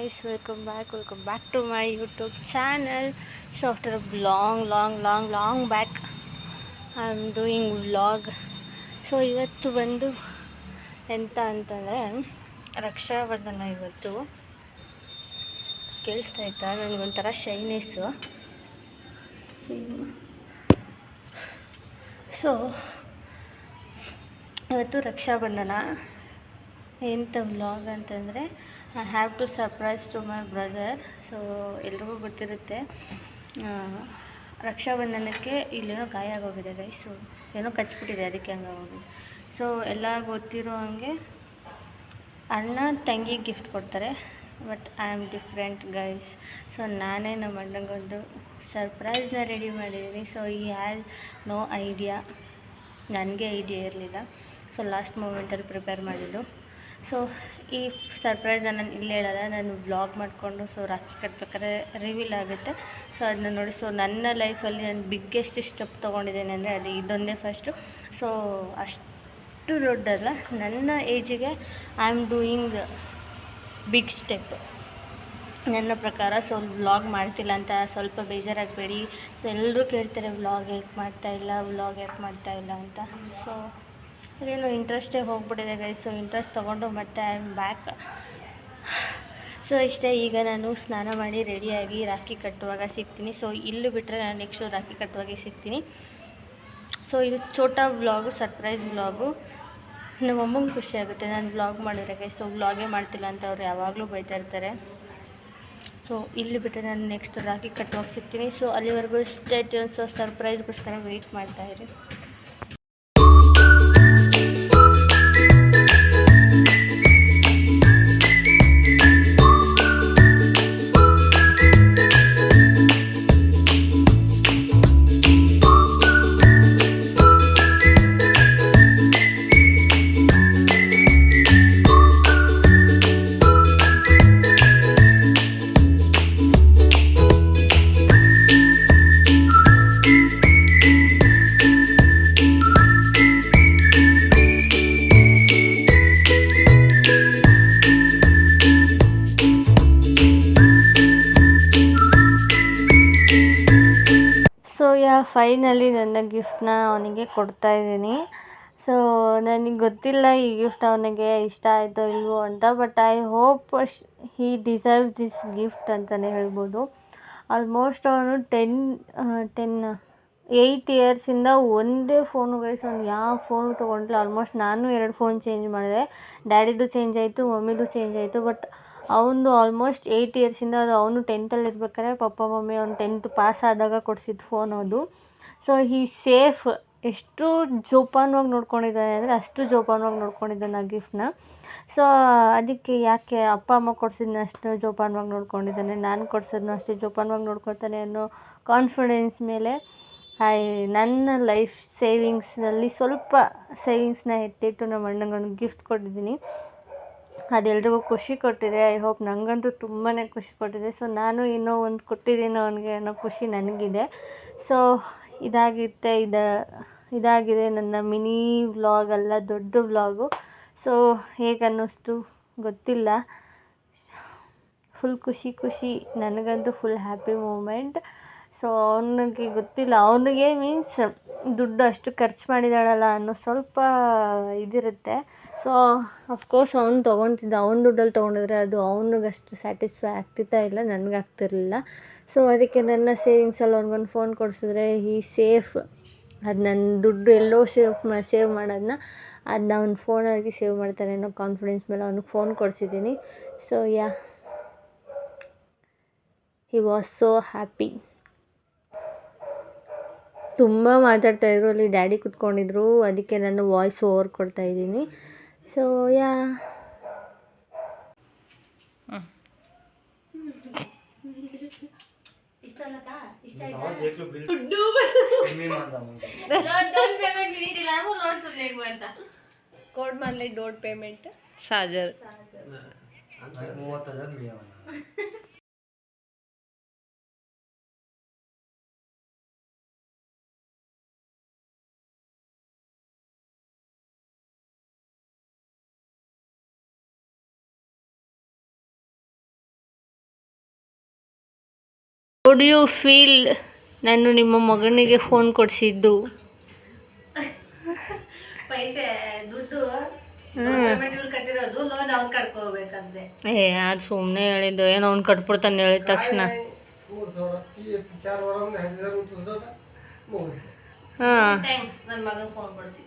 guys, welcome back to my YouTube channel. So after a long back I'm doing vlog. So ಇವತ್ತು ಬಂದು ಎಂತ ಅಂತಂದರೆ ರಕ್ಷಾಬಂಧನ. ಇವತ್ತು ಕೇಳಿಸ್ತಾ ಇತ್ತಾ ನನಗೊಂಥರ ಶೈನೆಸ್ಸು. ಸೊ ಇವತ್ತು ರಕ್ಷಾಬಂಧನ. ಎಂಥ ವ್ಲಾಗ್ ಅಂತಂದರೆ I have to surprise to my brother. So ಎಲ್ರಿಗೂ ಗೊತ್ತಿರುತ್ತೆ, ರಕ್ಷಾಬಂಧನಕ್ಕೆ ಇಲ್ಲೇನೋ ಗಾಯ ಆಗೋಗಿದೆ ಗೈಸ್. ಸೊ ಏನೋ ಕಚ್ಬಿಟ್ಟಿದೆ, ಅದಕ್ಕೆ ಹಂಗಾಗೋಗಿದೆ. ಸೊ ಎಲ್ಲ ಗೊತ್ತಿರೋ ಹಂಗೆ ಅಣ್ಣ ತಂಗಿ ಗಿಫ್ಟ್ ಕೊಡ್ತಾರೆ, but I am different guys. So ನಾನೇ ನಮ್ಮ ಅಣ್ಣಂಗೊಂದು ಸರ್ಪ್ರೈಸ್ನ ರೆಡಿ ಮಾಡಿದ್ದೀನಿ. ಸೊ ಈ ಹ್ಯಾಸ್ ನೋ ಐಡಿಯಾ, ನನಗೆ ಐಡಿಯಾ ಇರಲಿಲ್ಲ. ಸೊ ಲಾಸ್ಟ್ ಮೂಮೆಂಟಲ್ಲಿ ಪ್ರಿಪೇರ್ ಮಾಡಿದ್ದು. ಸೊ ಈ ಸರ್ಪ್ರೈಸ್ನ ನಾನು ಇಲ್ಲಿ ಹೇಳಲ್ಲ, ನಾನು ವ್ಲಾಗ್ ಮಾಡಿಕೊಂಡು ಸೊ ರಾಖಿ ಕಟ್ಬೇಕಾದ್ರೆ ರಿವೀಲ್ ಆಗುತ್ತೆ. ಸೊ ಅದನ್ನ ನೋಡಿ. ಸೊ ನನ್ನ ಲೈಫಲ್ಲಿ ನಾನು ಬಿಗ್ಗೆಸ್ಟ್ ಸ್ಟೆಪ್ ತೊಗೊಂಡಿದ್ದೇನೆ ಅಂದರೆ ಅದು ಇದೊಂದೇ ಫಸ್ಟು. ಸೊ ಅಷ್ಟು ದೊಡ್ಡಲ್ಲ, ನನ್ನ ಏಜಿಗೆ I am doing big step ನನ್ನ ಪ್ರಕಾರ. ಸೊ ವ್ಲಾಗ್ ಮಾಡ್ತಿಲ್ಲ ಅಂತ ಸ್ವಲ್ಪ ಬೇಜಾರಾಗಬೇಡಿ. ಸೊ ಎಲ್ಲರೂ ಕೇಳ್ತಾರೆ ವ್ಲಾಗ್ ಯಾಕೆ ಮಾಡ್ತಾಯಿಲ್ಲ ಅಂತ. ಸೊ ಅದೇನೋ ಇಂಟ್ರೆಸ್ಟೇ ಹೋಗ್ಬಿಟ್ಟಿದೆ ಗೈಸ್. ಸೊ ಇಂಟ್ರೆಸ್ಟ್ ತೊಗೊಂಡು ಮತ್ತೆ ಐ ಆಮ್ ಬ್ಯಾಕ್. ಸೊ ಇಷ್ಟೇ. ಈಗ ನಾನು ಸ್ನಾನ ಮಾಡಿ ರೆಡಿಯಾಗಿ ರಾಖಿ ಕಟ್ಟುವಾಗ ಸಿಗ್ತೀನಿ. ಸೊ ಇಲ್ಲಿ ಬಿಟ್ಟರೆ ನಾನು ನೆಕ್ಸ್ಟು ರಾಖಿ ಕಟ್ಟುವಾಗೆ ಸಿಗ್ತೀನಿ. ಸೊ ಇದು ಛೋಟಾ ವ್ಲಾಗು, ಸರ್ಪ್ರೈಸ್ ವ್ಲಾಗು. ನಮ್ಮಮ್ಮಂಗೆ ಖುಷಿ ಆಗುತ್ತೆ ನಾನು ವ್ಲಾಗ್ ಮಾಡಿದ್ರೆ ಗೈಸ್. ಸೊ ವ್ಲಾಗೇ ಮಾಡ್ತಿಲ್ಲ ಅಂತ ಅವ್ರು ಯಾವಾಗಲೂ ಬೈತಾ ಇರ್ತಾರೆ. ಸೊ ಇಲ್ಲಿ ಬಿಟ್ಟರೆ ನಾನು ನೆಕ್ಸ್ಟ್ ರಾಖಿ ಕಟ್ಟುವಾಗ ಸಿಗ್ತೀನಿ. ಸೊ ಅಲ್ಲಿವರೆಗೂ ಸ್ಟೇ ಟ್ಯೂನ್. ಸೊ ಸರ್ಪ್ರೈಸ್ಗೋಸ್ಕರ ವೆಯ್ಟ್ ಮಾಡ್ತಾಯಿರಿ. ಫೈನಲಿ ನನ್ನ ಗಿಫ್ಟನ್ನ ಅವನಿಗೆ ಕೊಡ್ತಾಯಿದ್ದೀನಿ. ಸೊ ನನಗೆ ಗೊತ್ತಿಲ್ಲ ಈ ಗಿಫ್ಟ್ ಅವನಿಗೆ ಇಷ್ಟ ಆಯಿತೋ ಇಲ್ವೋ ಅಂತ, but I hope Hi deserve this gift ಅಂತಲೇ ಹೇಳ್ಬೋದು. ಆಲ್ಮೋಸ್ಟ್ ಅವನು 8 ಇಯರ್ಸಿಂದ ಒಂದೇ ಫೋನು ಗೈಸ್. ಅವ್ನು ಯಾವ ಫೋನು ತೊಗೊಂಡಿಲ್ಲ. ಆಲ್ಮೋಸ್ಟ್ ನಾನು 2 ಫೋನ್ ಚೇಂಜ್ ಮಾಡಿದೆ. ಡ್ಯಾಡಿದು ಚೇಂಜ್ ಆಯಿತು, ಮಮ್ಮಿದು ಚೇಂಜ್ ಆಯಿತು. ಬಟ್ ಅವನು ಆಲ್ಮೋಸ್ಟ್ 8 ಇಯರ್ಸಿಂದ, ಅದು ಅವನು 10th ಇರ್ಬೇಕಾದ್ರೆ ಪಪ್ಪ ಮಮ್ಮಿ ಅವ್ನು 10th ಪಾಸ್ ಆದಾಗ ಕೊಡಿಸಿದ ಫೋನ್ ಅದು. So he safe. ಎಷ್ಟು ಜೋಪಾನವಾಗಿ ನೋಡ್ಕೊಂಡಿದ್ದಾನೆ ಅಂದರೆ ಅಷ್ಟು ಜೋಪಾನವಾಗಿ ನೋಡ್ಕೊಂಡಿದ್ದಾನೆ ಆ ಗಿಫ್ಟನ್ನ. ಸೊ ಅದಕ್ಕೆ ಯಾಕೆ ಅಪ್ಪ ಅಮ್ಮ ಕೊಡಿಸಿದ್ನ ಅಷ್ಟು ಜೋಪಾನವಾಗಿ ನೋಡ್ಕೊಂಡಿದ್ದಾನೆ, ನಾನು ಕೊಡಿಸೋದನ್ನ ಅಷ್ಟೇ ಜೋಪಾನವಾಗಿ ನೋಡ್ಕೊತಾನೆ ಅನ್ನೋ ಕಾನ್ಫಿಡೆನ್ಸ್ ಮೇಲೆ ನನ್ನ ಲೈಫ್ ಸೇವಿಂಗ್ಸ್ನಲ್ಲಿ ಸ್ವಲ್ಪ ಸೇವಿಂಗ್ಸ್ನ ಎತ್ತಿಟ್ಟು ನಮ್ಮ ಅಣ್ಣಂಗೊಂದು ಗಿಫ್ಟ್ ಕೊಟ್ಟಿದ್ದೀನಿ. ಅದೆಲ್ರಿಗೂ ಖುಷಿ ಕೊಟ್ಟಿದೆ. ಐ ಹೋಪ್ ನನಗಂತೂ ತುಂಬಾ ಖುಷಿ ಕೊಟ್ಟಿದೆ. ಸೊ ನಾನು ಇನ್ನೂ ಒಂದು ಕೊಟ್ಟಿದ್ದೀನಿ ಅವನಿಗೆ ಅನ್ನೋ ಖುಷಿ ನನಗಿದೆ. ಸೊ ಇದಾಗಿದೆ ನನ್ನ ಮಿನಿ ವ್ಲಾಗ್ ಅಲ್ಲ, ದೊಡ್ಡ ವ್ಲಾಗು. ಸೊ ಹೇಗೆ ಅನ್ನಿಸ್ತು ಗೊತ್ತಿಲ್ಲ. ಫುಲ್ ಖುಷಿ, ನನಗಂತೂ ಫುಲ್ ಹ್ಯಾಪಿ ಮೂಮೆಂಟ್. ಸೊ ಅವನಿಗೆ ಗೊತ್ತಿಲ್ಲ, ಅವನಿಗೆ ಮೀನ್ಸ್ ದುಡ್ಡು ಅಷ್ಟು ಖರ್ಚು ಮಾಡಿದಾಳಲ್ಲ ಅನ್ನೋ ಸ್ವಲ್ಪ ಇದಿರುತ್ತೆ. ಸೊ ಅಫ್ಕೋರ್ಸ್ ಅವ್ನು ತೊಗೊತಿದ್ದ, ಅವ್ನ ದುಡ್ಡಲ್ಲಿ ತೊಗೊಂಡಿದ್ರೆ ಅದು ಅವನಿಗಷ್ಟು ಸ್ಯಾಟಿಸ್ಫೈ ಆಗ್ತಿತ್ತಾ ಇಲ್ಲ, ನನಗಾಗ್ತಿರ್ಲಿಲ್ಲ. ಸೊ ಅದಕ್ಕೆ ನನ್ನ ಸೇವಿಂಗ್ಸಲ್ಲಿ ಅವ್ನಿಗೊಂದು ಫೋನ್ ಕೊಡಿಸಿದ್ರೆ ಹೀ ಸೇಫ್. ಅದು ನನ್ನ ದುಡ್ಡು ಎಲ್ಲೋ ಸೇವ್ ಮಾಡೋದನ್ನ ಅದನ್ನ ಅವ್ನ ಫೋನಾಗಿ ಸೇವ್ ಮಾಡ್ತಾನೆ ಅನ್ನೋ ಕಾನ್ಫಿಡೆನ್ಸ್ ಮೇಲೆ ಅವ್ನಿಗೆ ಫೋನ್ ಕೊಡಿಸಿದ್ದೀನಿ. So he was so happy. ತುಂಬ ಮಾತಾಡ್ತಾಯಿದ್ರು, ಅಲ್ಲಿ ಡ್ಯಾಡಿ ಕೂತ್ಕೊಂಡಿದ್ರು, ಅದಕ್ಕೆ ನಾನು ವಾಯ್ಸ್ ಓವರ್ ಕೊಡ್ತಾಯಿದ್ದೀನಿ. ಸೊ ಕೋಡ್ ಮಾಡಲಿ ಡೋಂಟ್ ಪೇಮೆಂಟ್ ಸಾಜರ್ ಡು ಯು ಫೀಲ್ ನಾನು ನಿಮ್ಮ ಮಗನಿಗೆ ಫೋನ್ ಕೊಡಿಸಿದ್ದು? ಪೈಸೆ ದುಡ್ಡು ಕಟ್ಟಿರೋದು ಲೋನ್ ಅವ್ನು ಕಟ್ಕೋಬೇಕಂತೆ. ಅದು ಸುಮ್ಮನೆ ಹೇಳಿದ್ದು, ಏನೋ ಅವ್ನು ಕಟ್ಬಿಡ್ತಾನೆ ಹೇಳಿದ ತಕ್ಷಣ. ಹಾಂ, ನನ್ನ ಮಗನ ಫೋನ್ ಕೊಡಿಸಿ.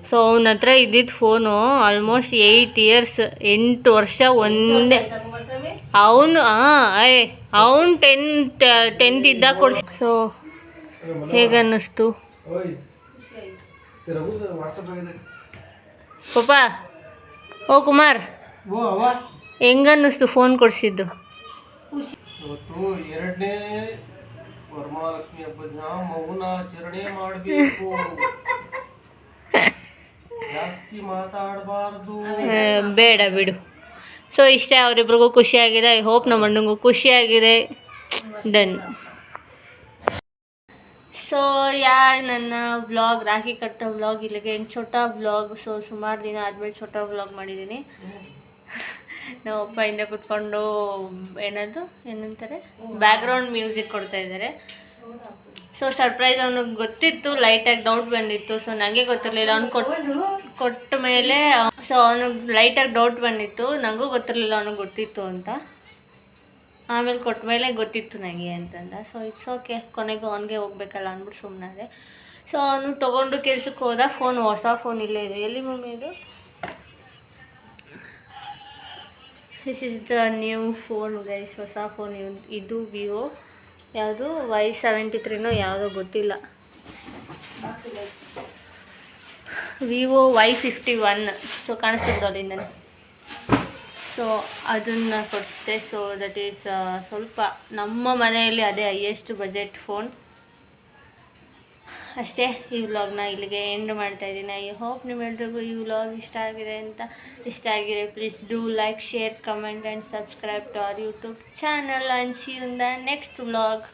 ಸೊ ಅವನ ಹತ್ರ ಇದ್ದಿದ್ದು ಫೋನು ಆಲ್ಮೋಸ್ಟ್ 8 ಇಯರ್ಸ್, 8 ವರ್ಷ ಒಂದೇ. ಅವನು ಅವನು ಟೆಂತ್ ಇದ್ದಾಗ ಕೊಡಿಸಿ. ಸೊ ಹೇಗನ್ನಿಸ್ತು ಪಾಪ? ಓ ಕುಮಾರ್, ಹೆಂಗನ್ನಿಸ್ತು ಫೋನ್ ಕೊಡಿಸಿದ್ದು? ಇವತ್ತು 2ನೇ ವರಮಹಾಲಕ್ಷ್ಮಿ ಹಬ್ಬದ ಮಗುನ ಆಚರಣೆ ಮಾಡಬೇಕು. ಜಾಸ್ತಿ ಮಾತಾಡಬಾರ್ದು. ಬೇಡ ಬಿಡು. ಸೊ ಇಷ್ಟೇ, ಅವರಿಬ್ರಿಗೂ ಖುಷಿಯಾಗಿದೆ. ಐ ಹೋಪ್ ನಮ್ಮ ಅಣ್ಣಂಗೂ ಖುಷಿಯಾಗಿದೆ. ಡನ್. ಸೊ ನನ್ನ ವ್ಲಾಗ್, ರಾಖಿ ಕಟ್ಟೋ ವ್ಲಾಗ್ ಇಲ್ಲಿಗೆ ಛೋಟ ವ್ಲಾಗ್. ಸೊ ಸುಮಾರು ದಿನ ಆದಮೇಲೆ ಛೋಟ ವ್ಲಾಗ್ ಮಾಡಿದ್ದೀನಿ. ನಮ್ಮ ಅಪ್ಪ ಹಿಂದೆ ಕೂತ್ಕೊಂಡು ಏನಂತಾರೆ ಬ್ಯಾಕ್ಗ್ರೌಂಡ್ ಮ್ಯೂಸಿಕ್ ಕೊಡ್ತಾ ಇದ್ದಾರೆ. ಸೊ ಸರ್ಪ್ರೈಸ್ ಅವನಿಗೆ ಗೊತ್ತಿತ್ತು, ಲೈಟಾಗಿ ಡೌಟ್ ಬಂದಿತ್ತು. ಸೊ ನನಗೆ ಗೊತ್ತಿರಲಿಲ್ಲ, ಅವ್ನು ಕೊಟ್ಟ ಮೇಲೆ ಸೊ ಅವನಿಗೆ ಲೈಟಾಗಿ ಡೌಟ್ ಬಂದಿತ್ತು. ನನಗೂ ಗೊತ್ತಿರಲಿಲ್ಲ ಅವ್ನಿಗೆ ಗೊತ್ತಿತ್ತು ಅಂತ. ಆಮೇಲೆ ಕೊಟ್ಟ ಮೇಲೆ ಗೊತ್ತಿತ್ತು ನನಗೆ ಅಂತಂದ. ಸೊ ಇಟ್ಸ್ ಓಕೆ, ಕೊನೆಗೂ ಅವನಿಗೆ ಹೋಗ್ಬೇಕಲ್ಲ ಅಂದ್ಬಿಟ್ಟು ಸುಮ್ಮನಾದೆ. ಸೊ ಅವನು ತೊಗೊಂಡು ಕೆಲ್ಸಕ್ಕೆ ಹೋದ. ಹೊಸ ಫೋನ್ ಇಲ್ಲೇ ಇದೆ. ಎಲ್ಲಿ ಮಮ್ಮಿ ಇದು? This is the new phone guys, ಹೊಸ ಫೋನ್ ಇದು. ವಿವೋ ಯಾವುದು Y73 ಯಾವುದೋ ಗೊತ್ತಿಲ್ಲ. Vivo Y51. ಸೊ ಕಾಣಿಸ್ತಿದ್ರು ಅಲ್ಲಿಂದನೇ. ಸೊ ಅದನ್ನು ಕೊಡಿಸಿದೆ. ಸೊ ದಟ್ ಈಸ್ ಸ್ವಲ್ಪ ನಮ್ಮ ಮನೆಯಲ್ಲಿ ಅದೇ ಹೈಯೆಸ್ಟ್ ಬಜೆಟ್ ಫೋನ್. ಅಷ್ಟೇ, ಈ ವ್ಲಾಗ್ನ ಇಲ್ಲಿಗೆ ಎಂಡ್ ಮಾಡ್ತಾಯಿದ್ದೀನಿ. ಐ ಹೋಪ್ ನಿಮ್ಮೆಲ್ರಿಗೂ ಈ ವ್ಲಾಗ್ ಇಷ್ಟ ಆಗಿದೆ ಅಂತ. ಇಷ್ಟ ಆಗಿದೆ please do like, share, comment and subscribe to our YouTube channel. And see you in the next vlog.